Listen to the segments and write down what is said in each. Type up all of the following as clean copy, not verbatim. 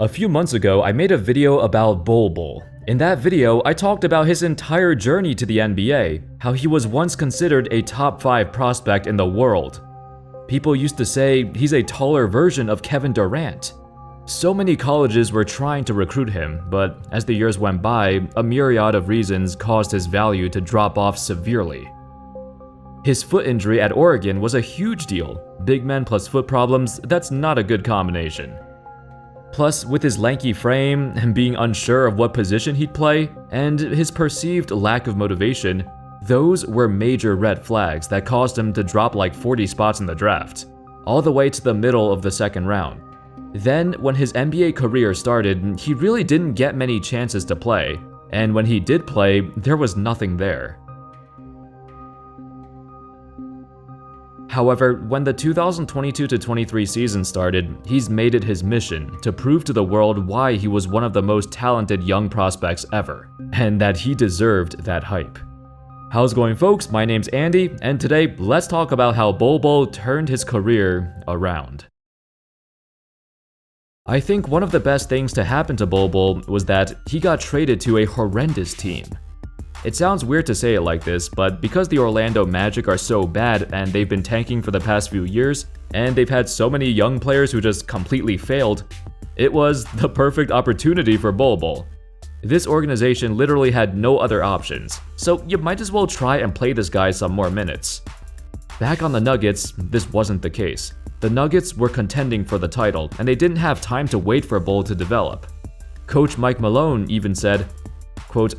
A few months ago, I made a video about Bol Bol. In that video, I talked about his entire journey to the NBA, how he was once considered a top 5 prospect in the world. People used to say he's a taller version of Kevin Durant. So many colleges were trying to recruit him, but as the years went by, a myriad of reasons caused his value to drop off severely. His foot injury at Oregon was a huge deal. Big men plus foot problems, that's not a good combination. Plus, with his lanky frame and being unsure of what position he'd play, and his perceived lack of motivation, those were major red flags that caused him to drop like 40 spots in the draft, all the way to the middle of the second round. Then, when his NBA career started, he really didn't get many chances to play, and when he did play, there was nothing there. However, when the 2022-23 season started, he's made it his mission to prove to the world why he was one of the most talented young prospects ever, and that he deserved that hype. How's it going, folks? My name's Andy, and today let's talk about how Bol Bol turned his career around. I think one of the best things to happen to Bol Bol was that he got traded to a horrendous team. It sounds weird to say it like this, but because the Orlando Magic are so bad and they've been tanking for the past few years, and they've had so many young players who just completely failed, it was the perfect opportunity for Bol Bol. This organization literally had no other options, so you might as well try and play this guy some more minutes. Back on the Nuggets, this wasn't the case. The Nuggets were contending for the title, and they didn't have time to wait for Bol to develop. Coach Mike Malone even said, quote,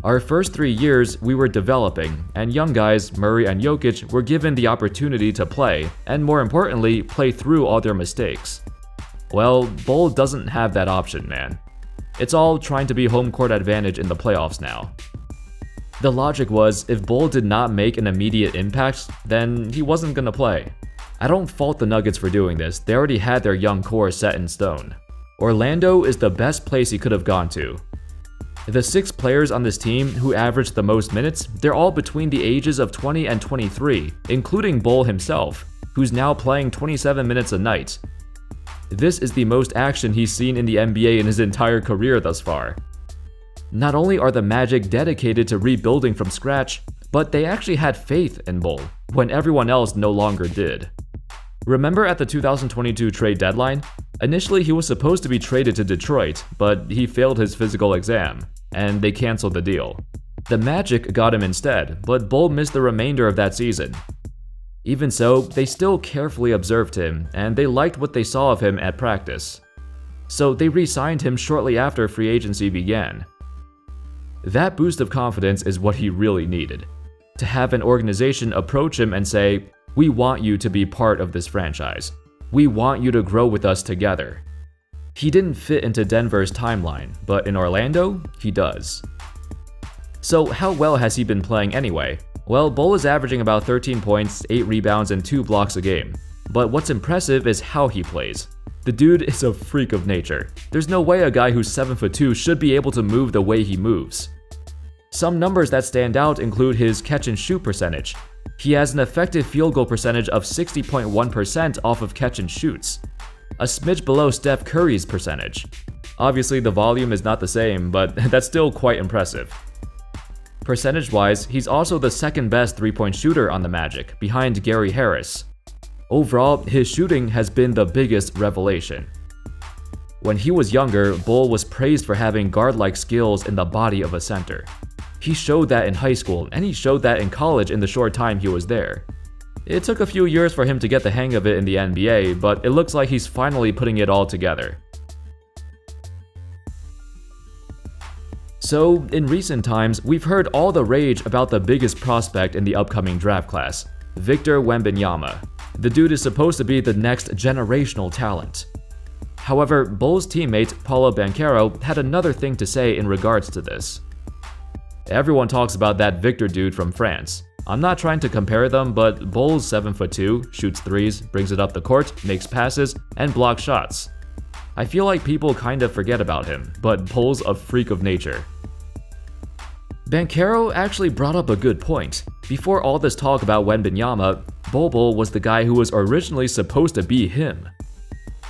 "Our first 3 years, we were developing, and young guys, Murray and Jokic, were given the opportunity to play, and more importantly, play through all their mistakes." Well, Bol doesn't have that option, man. It's all trying to be home court advantage in the playoffs now. The logic was, if Bol did not make an immediate impact, then he wasn't gonna play. I don't fault the Nuggets for doing this, they already had their young core set in stone. Orlando is the best place he could have gone to. The 6 players on this team who averaged the most minutes, they're all between the ages of 20 and 23, including Bol himself, who's now playing 27 minutes a night. This is the most action he's seen in the NBA in his entire career thus far. Not only are the Magic dedicated to rebuilding from scratch, but they actually had faith in Bol, when everyone else no longer did. Remember at the 2022 trade deadline? Initially, he was supposed to be traded to Detroit, but he failed his physical exam, and they canceled the deal. The Magic got him instead, but Bol missed the remainder of that season. Even so, they still carefully observed him, and they liked what they saw of him at practice. So they re-signed him shortly after free agency began. That boost of confidence is what he really needed. To have an organization approach him and say, "We want you to be part of this franchise. We want you to grow with us together." He didn't fit into Denver's timeline, but in Orlando, he does. So how well has he been playing anyway? Well, Bol is averaging about 13 points, 8 rebounds, and 2 blocks a game. But what's impressive is how he plays. The dude is a freak of nature. There's no way a guy who's 7'2" should be able to move the way he moves. Some numbers that stand out include his catch-and-shoot percentage. He has an effective field goal percentage of 60.1% off of catch-and-shoots, a smidge below Steph Curry's percentage. Obviously, the volume is not the same, but that's still quite impressive. Percentage-wise, he's also the second best three-point shooter on the Magic, behind Gary Harris. Overall, his shooting has been the biggest revelation. When he was younger, Bol was praised for having guard-like skills in the body of a center. He showed that in high school, and he showed that in college in the short time he was there. It took a few years for him to get the hang of it in the NBA, but it looks like he's finally putting it all together. So, in recent times, we've heard all the rage about the biggest prospect in the upcoming draft class, Victor Wembanyama. The dude is supposed to be the next generational talent. However, Bol's teammate, Paolo Banchero, had another thing to say in regards to this. Everyone talks about that Victor dude from France. I'm not trying to compare them, but Bol's 7'2", shoots threes, brings it up the court, makes passes, and blocks shots. I feel like people kind of forget about him, but Bol's a freak of nature. Banchero actually brought up a good point. Before all this talk about Wembanyama, Bol Bol was the guy who was originally supposed to be him.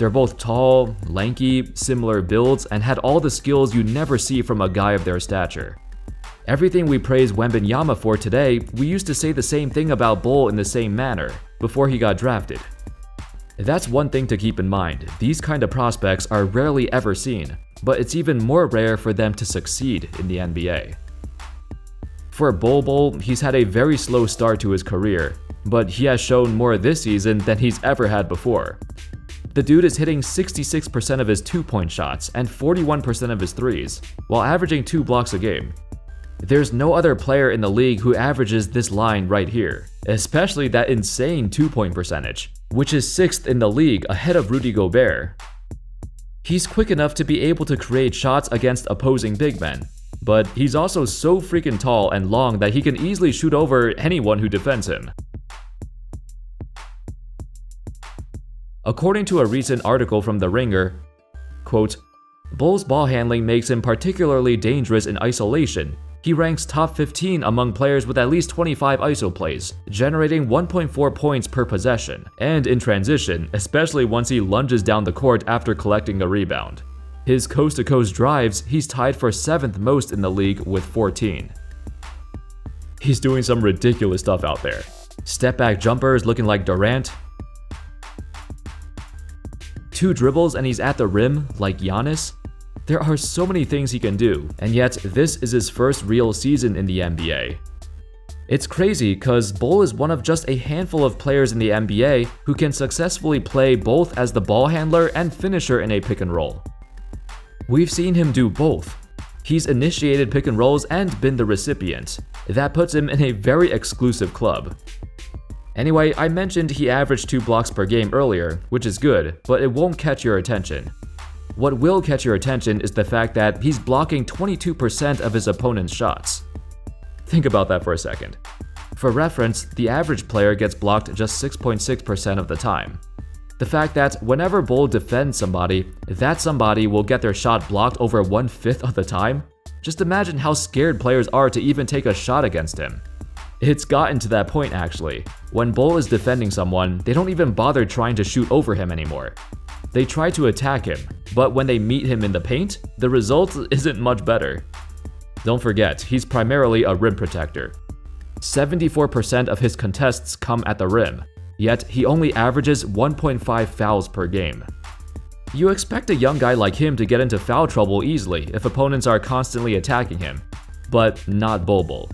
They're both tall, lanky, similar builds, and had all the skills you never see from a guy of their stature. Everything we praise Wembanyama for today, we used to say the same thing about Bol in the same manner, before he got drafted. That's one thing to keep in mind, these kind of prospects are rarely ever seen, but it's even more rare for them to succeed in the NBA. For Bol Bol, he's had a very slow start to his career, but he has shown more this season than he's ever had before. The dude is hitting 66% of his 2-point shots and 41% of his threes, while averaging 2 blocks a game. There's no other player in the league who averages this line right here, especially that insane 2-point percentage, which is 6th in the league ahead of Rudy Gobert. He's quick enough to be able to create shots against opposing big men, but he's also so freaking tall and long that he can easily shoot over anyone who defends him. According to a recent article from The Ringer, quote, "Bol's ball handling makes him particularly dangerous in isolation. He ranks top 15 among players with at least 25 ISO plays, generating 1.4 points per possession, and in transition, especially once he lunges down the court after collecting a rebound. His coast-to-coast drives, he's tied for 7th most in the league with 14. He's doing some ridiculous stuff out there. Step-back jumpers looking like Durant. 2 dribbles and he's at the rim like Giannis. There are so many things he can do, and yet this is his first real season in the NBA. It's crazy cause Bol is one of just a handful of players in the NBA who can successfully play both as the ball handler and finisher in a pick and roll. We've seen him do both. He's initiated pick and rolls and been the recipient. That puts him in a very exclusive club. Anyway, I mentioned he averaged 2 blocks per game earlier, which is good, but it won't catch your attention. What will catch your attention is the fact that he's blocking 22% of his opponent's shots. Think about that for a second. For reference, the average player gets blocked just 6.6% of the time. The fact that whenever Bol defends somebody, that somebody will get their shot blocked over 1/5 of the time? Just imagine how scared players are to even take a shot against him. It's gotten to that point actually. When Bol is defending someone, they don't even bother trying to shoot over him anymore. They try to attack him, but when they meet him in the paint, the result isn't much better. Don't forget, he's primarily a rim protector. 74% of his contests come at the rim, yet he only averages 1.5 fouls per game. You expect a young guy like him to get into foul trouble easily if opponents are constantly attacking him, but not Bol Bol.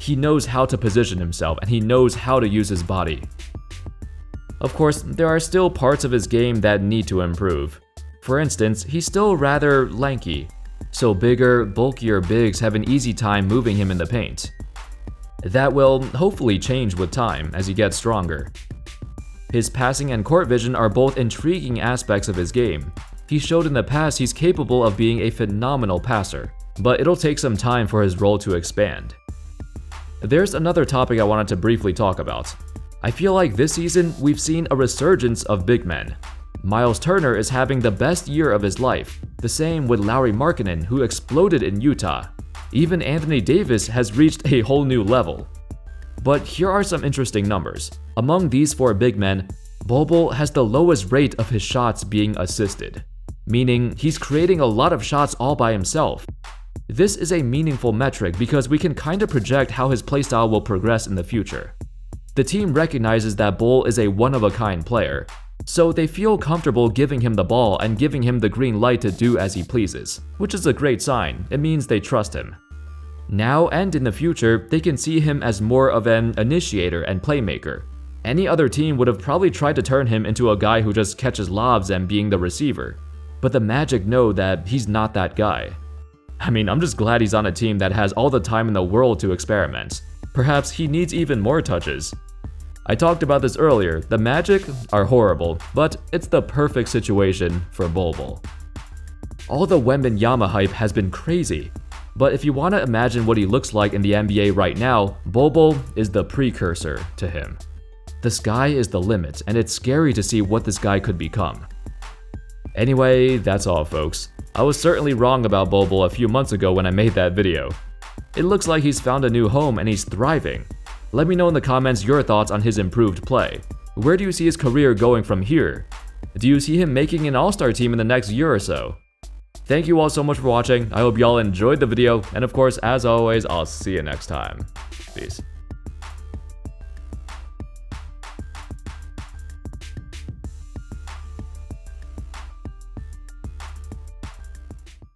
He knows how to position himself and he knows how to use his body. Of course, there are still parts of his game that need to improve. For instance, he's still rather lanky, so bigger, bulkier bigs have an easy time moving him in the paint. That will hopefully change with time as he gets stronger. His passing and court vision are both intriguing aspects of his game. He showed in the past he's capable of being a phenomenal passer, but it'll take some time for his role to expand. There's another topic I wanted to briefly talk about. I feel like this season we've seen a resurgence of big men. Miles Turner is having the best year of his life, the same with Lauri Markkanen, who exploded in Utah. Even Anthony Davis has reached a whole new level. But here are some interesting numbers. Among these 4 big men, Bol Bol has the lowest rate of his shots being assisted, meaning he's creating a lot of shots all by himself. This is a meaningful metric because we can kinda project how his playstyle will progress in the future. The team recognizes that Bol is a one-of-a-kind player, so they feel comfortable giving him the ball and giving him the green light to do as he pleases, which is a great sign. It means they trust him. Now and in the future, they can see him as more of an initiator and playmaker. Any other team would have probably tried to turn him into a guy who just catches lobs and being the receiver, but the Magic know that he's not that guy. I mean, I'm just glad he's on a team that has all the time in the world to experiment. Perhaps he needs even more touches. I talked about this earlier, the Magic are horrible, but it's the perfect situation for Bol Bol. All the Wembanyama hype has been crazy, but if you want to imagine what he looks like in the NBA right now, Bol Bol is the precursor to him. The sky is the limit, and it's scary to see what this guy could become. Anyway, that's all folks. I was certainly wrong about Bol Bol a few months ago when I made that video. It looks like he's found a new home and he's thriving. Let me know in the comments your thoughts on his improved play. Where do you see his career going from here? Do you see him making an all-star team in the next year or so? Thank you all so much for watching. I hope y'all enjoyed the video, and of course, as always, I'll see you next time. Peace.